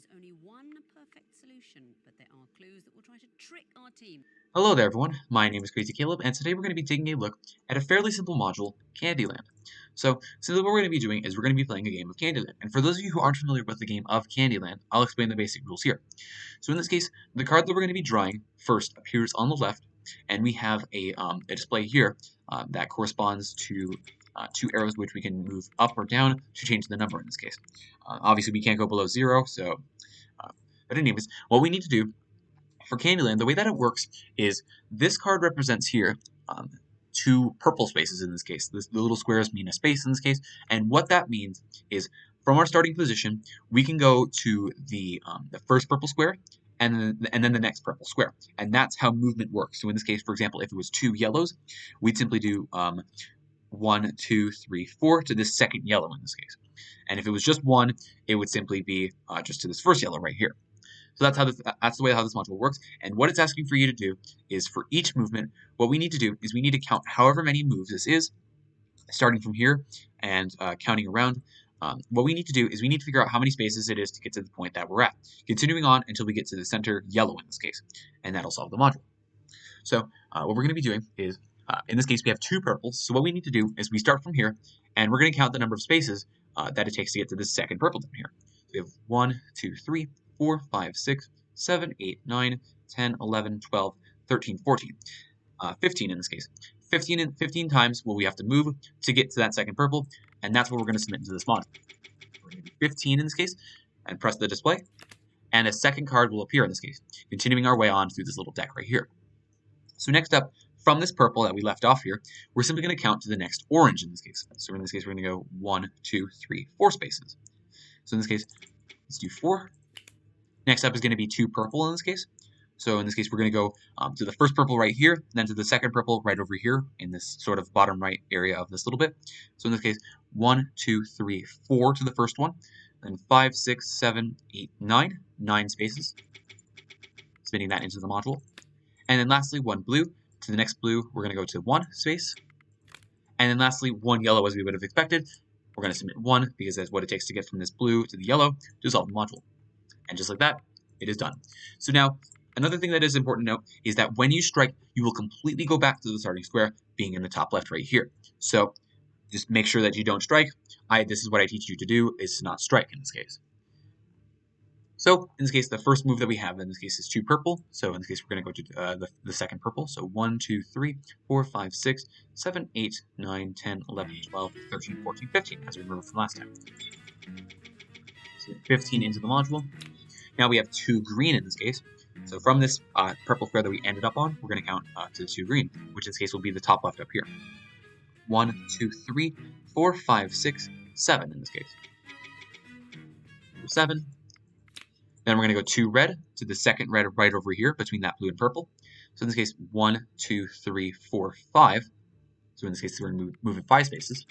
is only one perfect solution, but there are clues that will try to trick our team. Hello there everyone, my name is Crazy Caleb, and today we're going to be taking a look at a fairly simple module, Candyland. So what we're going to be doing is we're going to be playing a game of Candyland, and for those of you who aren't familiar with the game of Candyland, I'll explain the basic rules here. So in this case, the card that we're going to be drawing first appears on the left, and we have a display here that corresponds to two arrows which we can move up or down to change the number in this case. Obviously we can't go below 0, but anyways, what we need to do for Candyland, the way that it works is this card represents here two purple spaces in this case. The little squares mean a space in this case, and what that means is from our starting position, we can go to the first purple square and then the next purple square, and that's how movement works. So in this case, for example, if it was 2 yellows, we'd simply do 1, 2, 3, 4 to this second yellow in this case, and if it was just 1, it would simply be just to this first yellow right here. So that's the way how this module works. And what it's asking for you to do is for each movement, what we need to do is we need to count however many moves this is, starting from here and counting around. What we need to do is we need to figure out how many spaces it is to get to the point that we're at, continuing on until we get to the center yellow in this case, and that'll solve the module. So what we're going to be doing is, in this case, we have 2 purples. So what we need to do is we start from here, and we're going to count the number of spaces that it takes to get to this second purple down here. So we have 1, 2, 3, 4, 5, 6, 7, 8, 9, 10, 11, 12, 13, 14, 15 in this case. 15 times will we have to move to get to that second purple, and that's what we're going to submit into this module. We're going to do 15 in this case, and press the display, and a second card will appear in this case, continuing our way on through this little deck right here. So next up, from this purple that we left off here, we're simply going to count to the next orange in this case. So in this case, we're going to go 1, 2, 3, 4 spaces. So in this case, let's do 4. Next up is going to be 2 purple in this case. So in this case, we're going to go to the first purple right here, then to the second purple right over here in this sort of bottom right area of this little bit. So in this case, 1, 2, 3, 4 to the first one, then 5, 6, 7, 8, 9 spaces, spinning that into the module. And then lastly, 1 blue. To the next blue, we're going to go to 1 space. And then lastly, 1 yellow as we would have expected. We're going to submit 1 because that's what it takes to get from this blue to the yellow to solve the module. And just like that, it is done. So now, another thing that is important to note is that when you strike, you will completely go back to the starting square, being in the top left right here. So just make sure that you don't strike. This is what I teach you to do, is to not strike in this case. So in this case, the first move that we have in this case is 2 purple. So in this case, we're going to go to the second purple. So 1, 2, 3, 4, 5, 6, 7, 8, 9, 10, 11, 12, 13, 14, 15, as we remember from last time. So 15 into the module. Now we have 2 green in this case. So from this purple square that we ended up on, we're going to count to 2 green, which in this case will be the top left up here. 1, 2, 3, 4, 5, 6, 7 in this case. 7. Then we're going to go 2 red to the second red right over here between that blue and purple. So in this case, 1, 2, 3, 4, 5. So in this case, we're going to move in 5 spaces.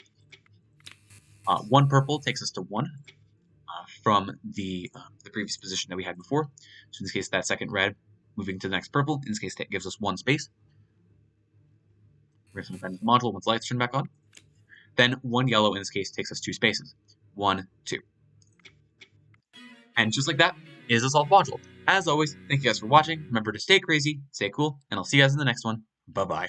1 purple takes us to 1. From the previous position that we had before. So in this case, that second red moving to the next purple. In this case, that gives us 1 space. We're going to send the module once lights turn back on. Then 1 yellow in this case takes us 2 spaces. 1, 2. And just like that is a solved module. As always, thank you guys for watching. Remember to stay crazy, stay cool, and I'll see you guys in the next one. Bye-bye.